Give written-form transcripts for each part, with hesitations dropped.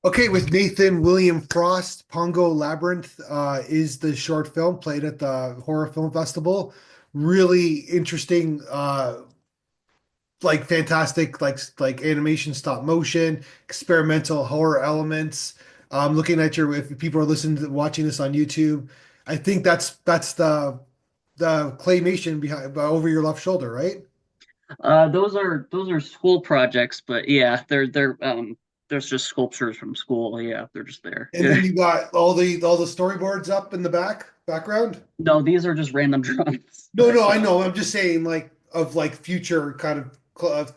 Okay, with Nathan William Frost, Pongo Labyrinth is the short film played at the Horror Film Festival. Really interesting, like fantastic, like animation, stop motion, experimental horror elements. Looking at your, if people are listening to watching this on YouTube, I think that's the claymation behind over your left shoulder, right? Those are school projects, but yeah, they're there's just sculptures from school. Yeah, they're just there. And then you got all the storyboards up in the background. No, these are just random drawings. No, no, I So know. I'm just saying, like, of like future kind of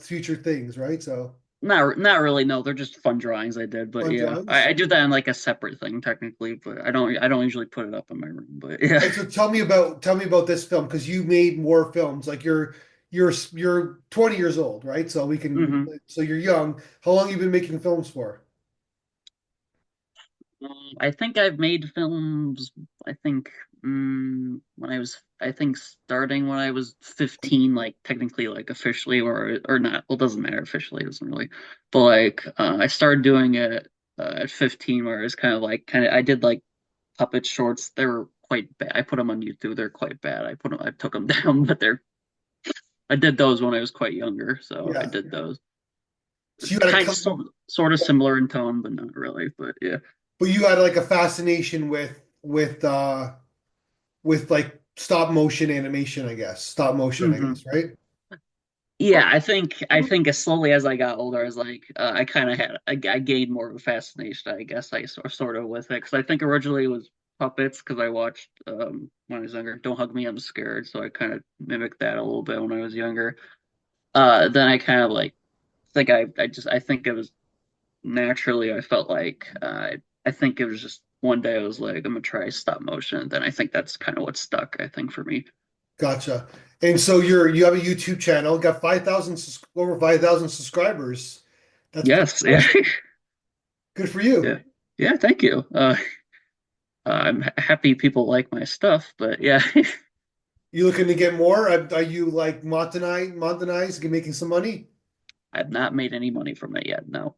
future things, right? So not really. No, they're just fun drawings I did. But fun yeah, drawings. I do that in like a separate thing technically. But I don't usually put it up in my room. But yeah. And so tell me about this film because you made more films. Like you're 20 years old, right? So we can hmm so you're young. How long you been making films for? I think I've made films. I think when I think starting when I was 15, like technically, like officially, or not. Well, it doesn't matter officially. It doesn't really. But like, I started doing it at 15, where it's kind of I did like puppet shorts. They were quite bad. I put them on YouTube. They're quite bad. I took them down, but I did those when I was quite younger, so I Yeah. did those. So you had a Kind of couple, sort of similar in tone, but not really. But yeah. but you had like a fascination with like stop motion animation, I guess. Stop motion, I hmm guess, right? Yeah, I think as slowly as I got older, I was like, I kind of I gained more of a fascination, I guess, sort of with it, because I think originally it was puppets, because I watched when I was younger, Don't Hug Me, I'm Scared, so I kind of mimicked that a little bit when I was younger. Then I kind of like think I think it was naturally I felt like I think it was just one day I was like, I'm gonna try stop motion. Then I think that's kind of what stuck, I think, for me. Gotcha. And so you have a YouTube channel, got 5,000 over 5,000 subscribers. That's pretty Yes, yeah, impressive. Good for you. yeah, yeah. Thank you. I'm happy people like my stuff, but yeah, You looking to get more? Are you like monetized, making some money? I've not made any money from it yet. No,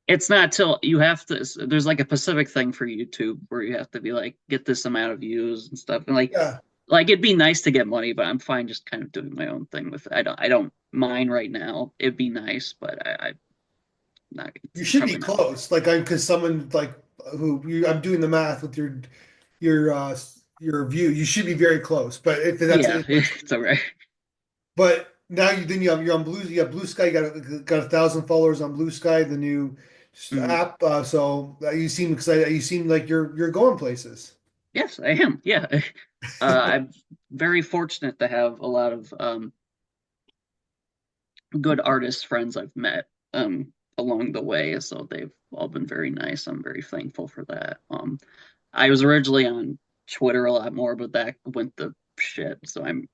it's not till you have to. There's like a specific thing for YouTube where you have to be like get this amount of views and stuff, and Yeah. like it'd be nice to get money, but I'm fine just kind of doing my own thing with it. I don't mind right now. It'd be nice, but I'm not. You It's should be probably not. close. Like I'm because someone like I'm doing the math with your view. You should be very close. But if that's Yeah, it, it's all right. but now you're on Blue. You have Blue Sky. You got 1,000 followers on Blue Sky, the new Mhm. app. So you seem excited. You seem like you're going places. Yes, I am. Yeah, I'm very fortunate to have a lot of good artist friends I've met along the way. So they've all been very nice. I'm very thankful for that. I was originally on Twitter a lot more, but that went to shit, so I'm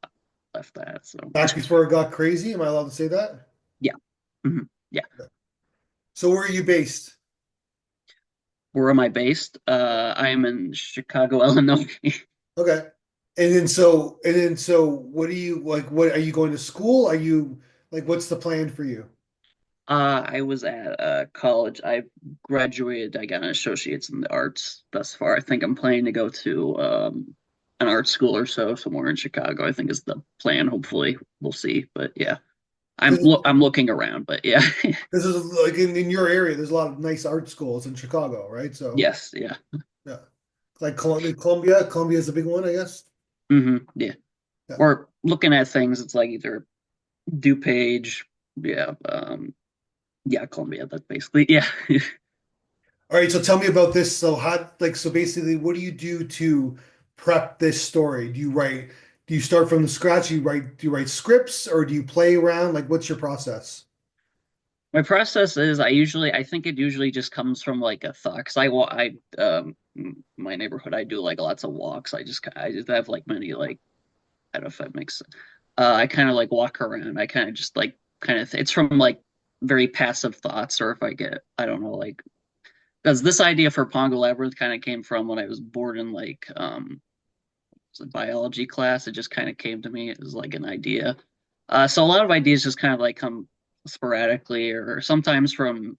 left that. So Back before it got crazy. Am I allowed to say that? yeah. Yeah. So where are you based? Where am I based? I am in Chicago, Illinois. Okay. And then so what do you like what are you going to school? Are you like what's the plan for you? I was at college. I graduated. I got an associate's in the arts thus far. I think I'm planning to go to an art school or so somewhere in Chicago. I think is the plan. Hopefully, we'll see. But yeah, I'm looking around. But yeah, This is like in your area, there's a lot of nice art schools in Chicago, right? So yes, yeah, yeah. Like Columbia is a big one, I guess. yeah. Yeah. Or looking at things, it's like either DuPage, yeah, yeah, Columbia. That's basically yeah. All right, so tell me about this. So how like so basically what do you do to prep this story? Do you start from the scratch? Do you write scripts or do you play around? Like what's your process? My process is I think it usually just comes from like a thought because my neighborhood I do like lots of walks. I just have like many like I don't know if that makes sense. I kind of like walk around. I kind of just like it's from like very passive thoughts, or if I get I don't know, like because this idea for Pongo Labyrinth kind of came from when I was bored in like was it biology class. It just kind of came to me as like an idea. So a lot of ideas just kind of like come sporadically or sometimes from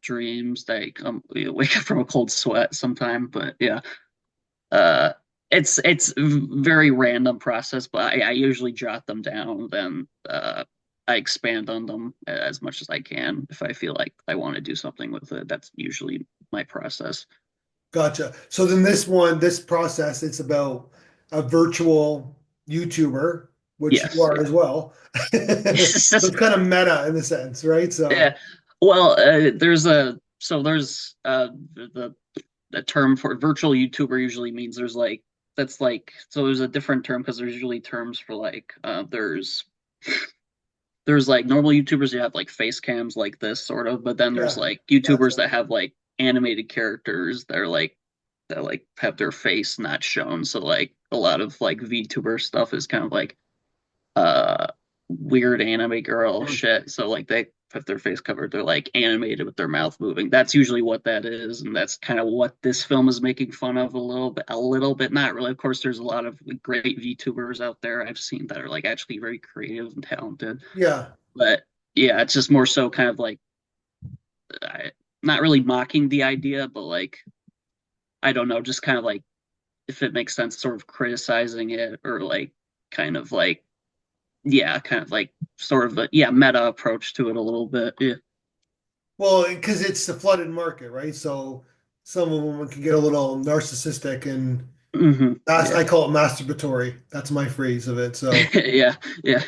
dreams that come wake up from a cold sweat sometime. But yeah, uh, it's very random process, but I usually jot them down, then I expand on them as much as I can if I feel like I want to do something with it. That's usually my process. Gotcha. So then this process, it's about a virtual YouTuber, which you Yes, are yeah. as well. So it's kind of meta in a sense, right? So Yeah. Well, there's the term for virtual YouTuber usually means there's like that's like so there's a different term because there's usually terms for like there's like normal YouTubers you have like face cams like this sort of, but then there's yeah, like YouTubers gotcha. that have like animated characters that are like that like have their face not shown. So like a lot of like VTuber stuff is kind of like uh weird anime girl Mm. shit. So like they have their face covered, they're like animated with their mouth moving. That's usually what that is, and that's kind of what this film is making fun of a little bit, not really. Of course, there's a lot of great VTubers out there I've seen that are like actually very creative and talented. Yeah. But yeah, it's just more so kind of like I, not really mocking the idea, but like I don't know, just kind of like if it makes sense, sort of criticizing it or like kind of like yeah, kind of like sort of a yeah meta approach to it a little bit. Yeah. Well, because it's the flooded market, right? So some of them can get a little narcissistic and Yeah. I call it masturbatory. That's my phrase of it. So Yeah. Yeah.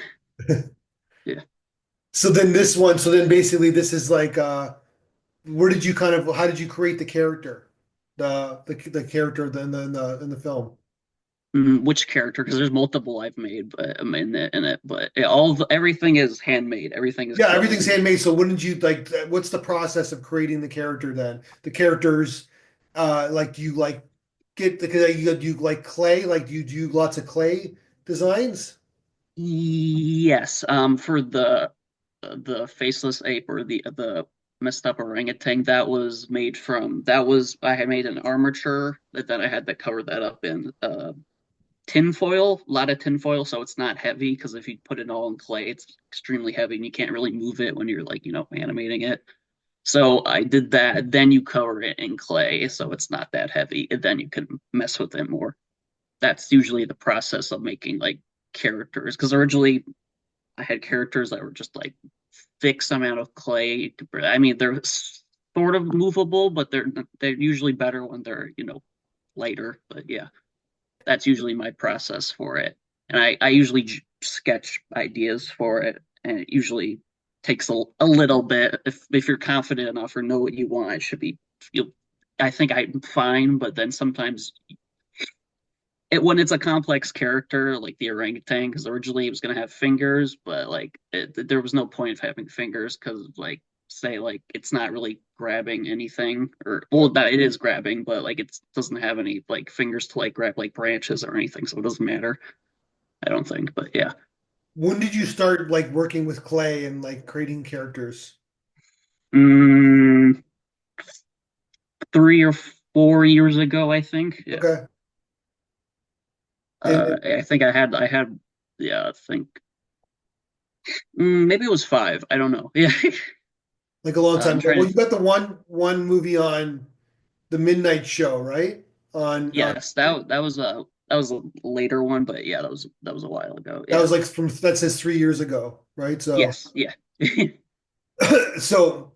Yeah. so then this one, so then basically this is like where did you kind of how did you create the character? The character in the film. Which character? Because there's multiple I've made, but in it, but everything is handmade. Everything is Yeah, everything's clone. handmade. So wouldn't you like what's the process of creating the character then? The characters like do you like get the you like clay? Like do you do lots of clay designs? Yes. For the faceless ape or the messed up orangutan that was I had made an armature that then I had to cover that up in tinfoil, a lot of tinfoil, so it's not heavy because if you put it all in clay, it's extremely heavy and you can't really move it when you're like, animating it. So I did that. Then you cover it in clay, so it's not that heavy, and then you can mess with it more. That's usually the process of making like characters. Because originally I had characters that were just like fixed amount of clay. I mean, they're sort of movable, but they're usually better when they're lighter. But yeah, that's usually my process for it. And I usually sketch ideas for it, and it usually takes a little bit. If you're confident enough or know what you want, it should be you'll. I think I'm fine, but then sometimes when it's a complex character like the orangutan, because originally it was gonna have fingers, but like there was no point of having fingers because like say like it's not really grabbing anything or well that it is grabbing, but like it doesn't have any like fingers to like grab like branches or anything, so it doesn't matter. I don't think, but yeah. When did you start like working with clay and like creating characters? Mm, 3 or 4 years ago, I think. Yeah. Okay. And I think yeah, I think maybe it was 5. I don't know. Yeah. like a long time I'm ago. trying Well, to you got the one movie on the Midnight Show, right? On Yes, that was a later one, but yeah, that was a while ago. that Yeah. was like from that says 3 years ago, right? So Yes, yeah. so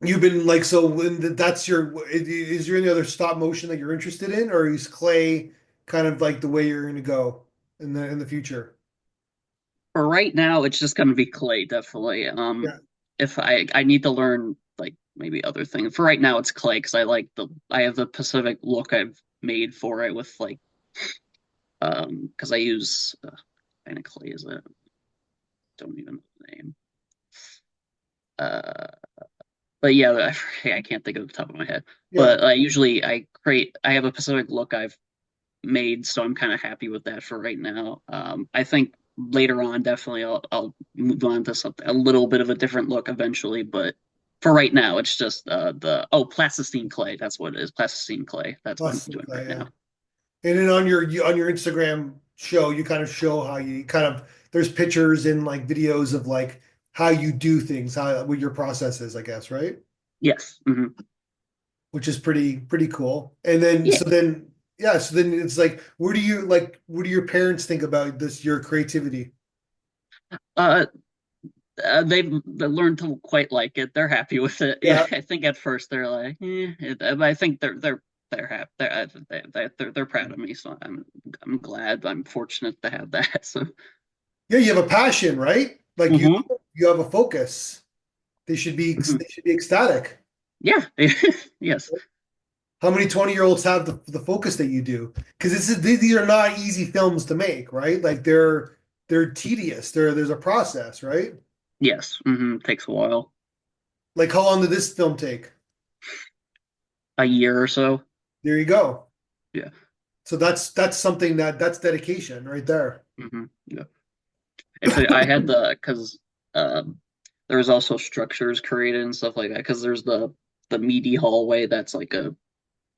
you've been like so when that's your is there any other stop motion that you're interested in, or is clay kind of like the way you're going to go in the future? For right now, it's just gonna be clay, definitely. Yeah, If I need to learn like maybe other things. For right now, it's clay because I have the Pacific look I've made for it with like because I use kind of clay is it? Don't even know the name. Uh, but yeah, I can't think of the top of my head. yeah. But usually I have a Pacific look I've made, so I'm kind of happy with that for right now. I think later on, definitely I'll move on to something a little bit of a different look eventually, but for right now, it's just the plasticine clay. That's what it is, plasticine clay. That's what I'm Busting doing clay, right yeah. now. And then on your Instagram show, you kind of show how you kind of there's pictures and like videos of like how you do things, how what your process is, I guess, right? Yes. which is pretty cool. And then Yeah. so then yeah, so then it's like what do your parents think about this your creativity? Uh, they learned to quite like it. They're happy with it. Yeah, Yeah. I think at first they're like, but I think they're happy. They're proud of me. So I'm glad. I'm fortunate to have that. So. Yeah, you have a passion, right? Like Hmm. you have a focus. Hmm. They should be ecstatic. Yeah. Yes. How many 20-year-olds have the focus that you do? Because these are not easy films to make, right? Like they're tedious. There's a process, right? Yes. Takes a while. Like how long did this film take? A year or so. There you go. Yeah. So that's something that's dedication right there. Yeah. Actually, I had because um, there was also structures created and stuff like that. Because there's the meaty hallway that's like a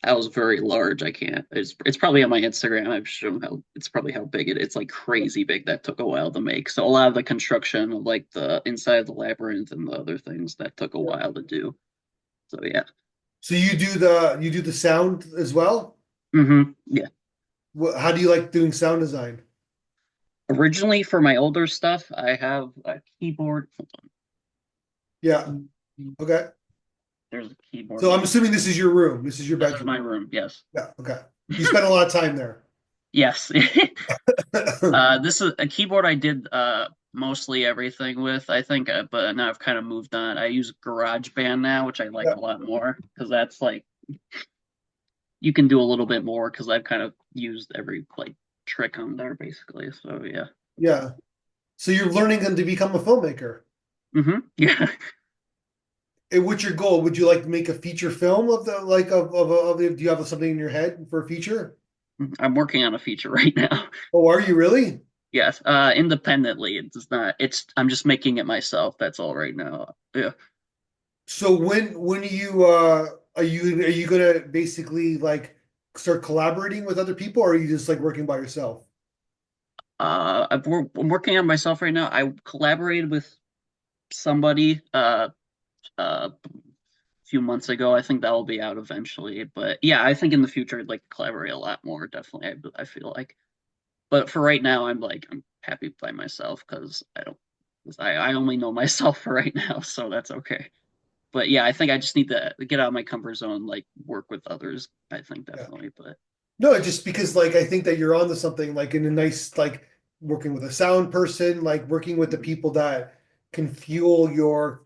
that was very large. I can't. It's probably on my Instagram. I've shown how it's probably how big it is. It's like crazy big. That took a while to make. So a lot of the construction of like the inside of the labyrinth and the other things that took a Yeah. while to do. So yeah. So you do the sound as well? Yeah. How do you like doing sound design? Originally for my older stuff, I have a keyboard. Hold Yeah. on. Okay. There's a keyboard So I'm right here. assuming this is your room. This is your This is bedroom. my room. Yes. Yeah. Okay. You spend a lot of time there. Yes. This is a keyboard I did mostly everything with, I think, but now I've kind of moved on. I use GarageBand now, which I like Yeah. a lot more because that's like you can do a little bit more because I've kind of used every like trick on there basically. So yeah. Yeah. So you're learning them to become a filmmaker. Yeah. And what's your goal? Would you like to make a feature film of the like of the, do you have something in your head for a feature? I'm working on a feature right now. Oh, are you really? Yes. Independently. It's not. I'm just making it myself. That's all right now. Yeah. So when you are you gonna basically like start collaborating with other people, or are you just like working by yourself? I'm working on myself right now. I collaborated with somebody a few months ago. I think that will be out eventually. But yeah, I think in the future I'd like to collaborate a lot more. Definitely, I feel like. But for right now, I'm happy by myself because I don't. 'Cause I only know myself for right now, so that's okay. But yeah, I think I just need to get out of my comfort zone, like work with others. I think Yeah. definitely, but No, just because like I think that you're onto something like in a nice like working with a sound person, like working with the mhm. people that can fuel your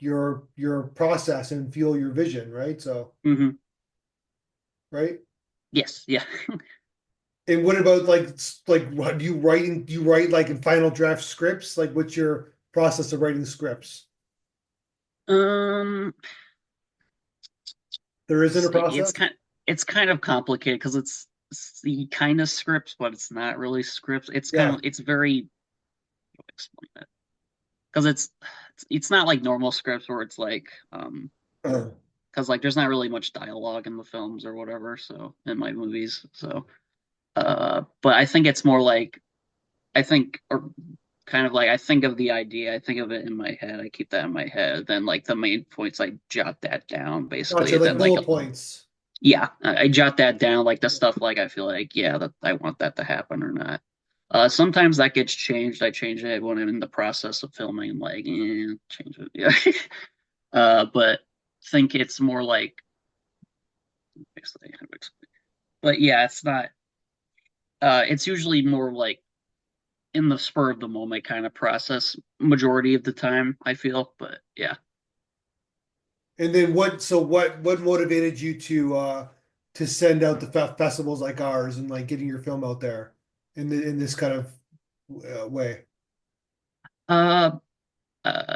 process and fuel your vision, right? So, Mhm. right? Yes, yeah. And what about like what do you write like in final draft scripts? Like what's your process of writing scripts? Um, There isn't a see, process? it's kind of complicated because it's the kind of scripts, but it's not really scripts. It's kind Yeah. of it's very explain it because it's not like normal scripts where it's like because like there's not really much dialogue in the films or whatever. So in my movies, so but I think it's more like I think or kind of like I think of the idea, I think of it in my head, I keep that in my head. Then like the main points, I jot that down Gotcha, basically. like Then like bullet points. yeah, I jot that down, like the stuff like I feel like yeah that I want that to happen or not. Sometimes that gets changed. I change it when I'm in the process of filming. I'm like, change it. Yeah. But think it's more like, basically, but yeah, it's not. It's usually more like in the spur of the moment kind of process majority of the time, I feel. But yeah. And then what motivated you to send out the festivals like ours and like getting your film out there in this kind of way? Uh,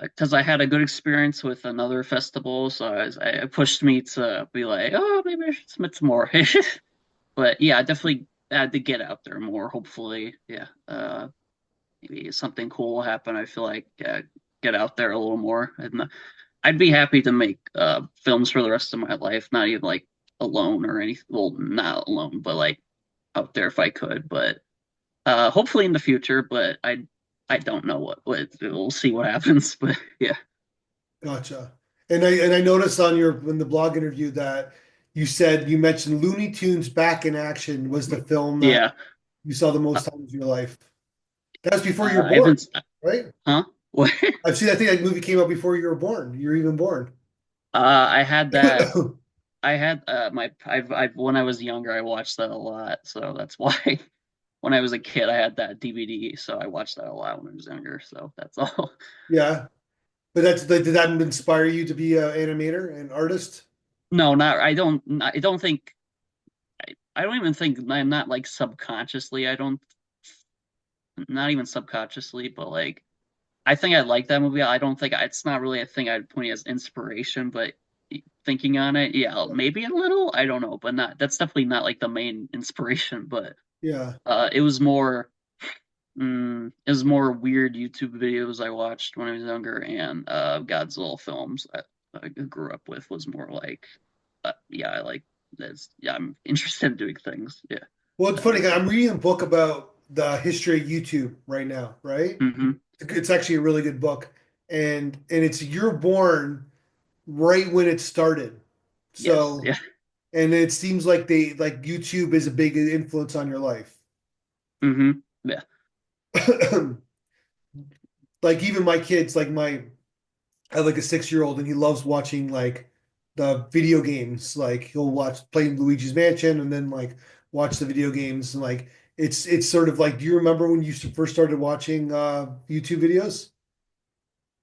because I had a good experience with another festival, so it pushed me to be like, oh, maybe I should submit some more. But yeah, I definitely had to get out there more. Hopefully, yeah. Maybe something cool will happen. I feel like get out there a little more, and I'd be happy to make films for the rest of my life. Not even like alone or anything. Well, not alone, but like out there if I could. But hopefully in the future. But I don't know what we'll see what happens. But yeah. Gotcha. And I noticed on your in the blog interview that you said you mentioned Looney Tunes Back in Action was the film that Yeah. you saw the Uh, most times in your life. That was before you were I born, haven't. right? Huh? What? I've seen. I think that movie came out before you were born. You were even born. I had that. I had I've when I was younger, I watched that a lot. So that's why when I was a kid, I had that DVD. So I watched that a lot when I was younger. So that's all. Yeah, but that's did that inspire you to be an animator and artist? No, not. I don't think. I don't even think I'm not like subconsciously. I don't. Not even subconsciously, but like I think I like that movie. I don't think it's not really a thing I'd point as inspiration, but thinking on it, yeah, maybe a little. I don't know, but not. That's definitely not like the main inspiration. But Yeah. it was more. It was more weird YouTube videos I watched when I was younger, and Godzilla films I grew up with was more like, yeah, I like this. Yeah, I'm interested in doing things. Yeah, Well, it's that funny. makes 'Cause sense. I'm reading a book about the history of YouTube right now, right? Hmm. It's actually a really good book, and it's you're born right when it started. Yes. So, Yeah. and it seems like they like YouTube is a big influence on your life. Hmm. Yeah. Like even my kids, like my I have like a 6-year-old and he loves watching like the video games. Like he'll watch play Luigi's Mansion and then like watch the video games and like it's sort of like do you remember when you first started watching YouTube videos?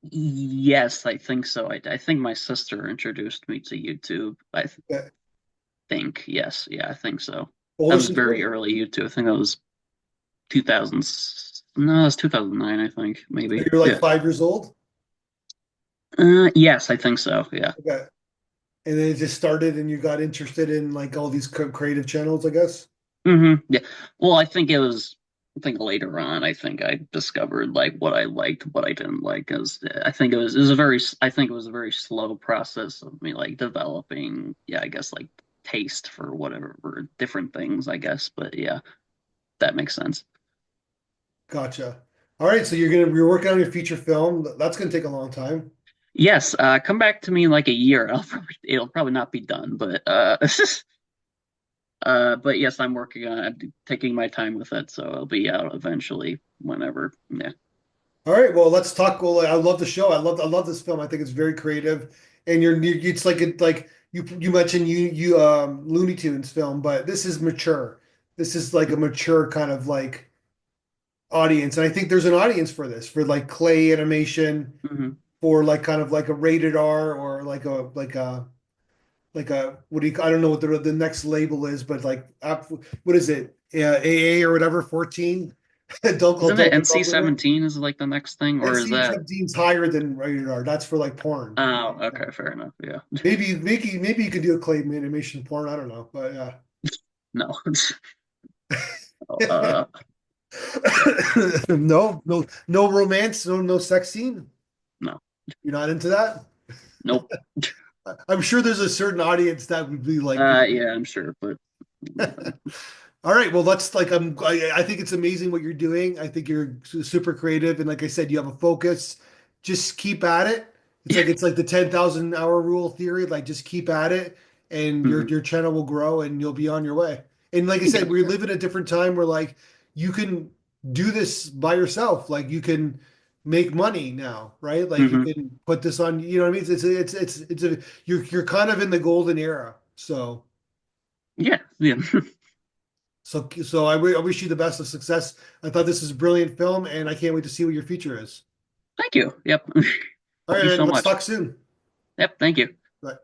Yes, I think so. I think my sister introduced me to YouTube. Yeah. Think yes, yeah, I think so. That Older was very sister? early YouTube. I think that was 2000s. No, it's 2009. I think So maybe. you're like Yeah. 5 years old? Yes, I think so. Yeah. Okay. And then it just started and you got interested in like all these creative channels, I guess. Yeah. Well, I think it was. I think later on, I think I discovered like what I liked, what I didn't like. Because I think it was a very. I think it was a very slow process of me like developing. Yeah, I guess like taste for whatever for different things. I guess, but yeah, that makes sense. Gotcha. All right, so you're working on your feature film. That's gonna take a long time. Yes. Come back to me in like a year. It'll probably not be done, but yes, I'm working on it, taking my time with it, so it'll be out eventually, whenever. Yeah. All right, well, let's talk. Well, I love the show. I love this film. I think it's very creative, and it's like you mentioned you Looney Tunes film, but this is mature. This is like a mature kind of like audience, and I think there's an audience for this for like clay animation, Hmm. for like kind of like a rated R or like a what do you I don't know what the next label is, but like what is it? AA or whatever, 14 Isn't it adult limit. NC-17 is like the next thing, or is NC that? 17's higher than rated R. That's for like porn. Oh, okay, fair enough. Yeah. Maybe you could do a clay animation porn. I don't know, but No. yeah. Yeah. No romance, no sex scene. No. You're not into that? Nope. I'm sure there's a certain audience that would be like, Yeah, I'm sure, but all right, well, let's like I think it's amazing what you're doing. I think you're super creative, and like I said, you have a focus. Just keep at it. yeah. It's like the 10,000 hour rule theory. Like just keep at it, and your Hmm. your channel will grow, and you'll be on your way. And like I Thank said, you. we live in a different time where like you can do this by yourself. Like you can make money now, right? Like you Hmm. can put this on. You know what I mean? It's a you're kind of in the golden era. So. Yeah. Yeah. So I wish you the best of success. I thought this was a brilliant film, and I can't wait to see what your future is. Thank you. Yep. All Thank right, you man. so Let's much. talk soon. Yep. Thank you. Bye.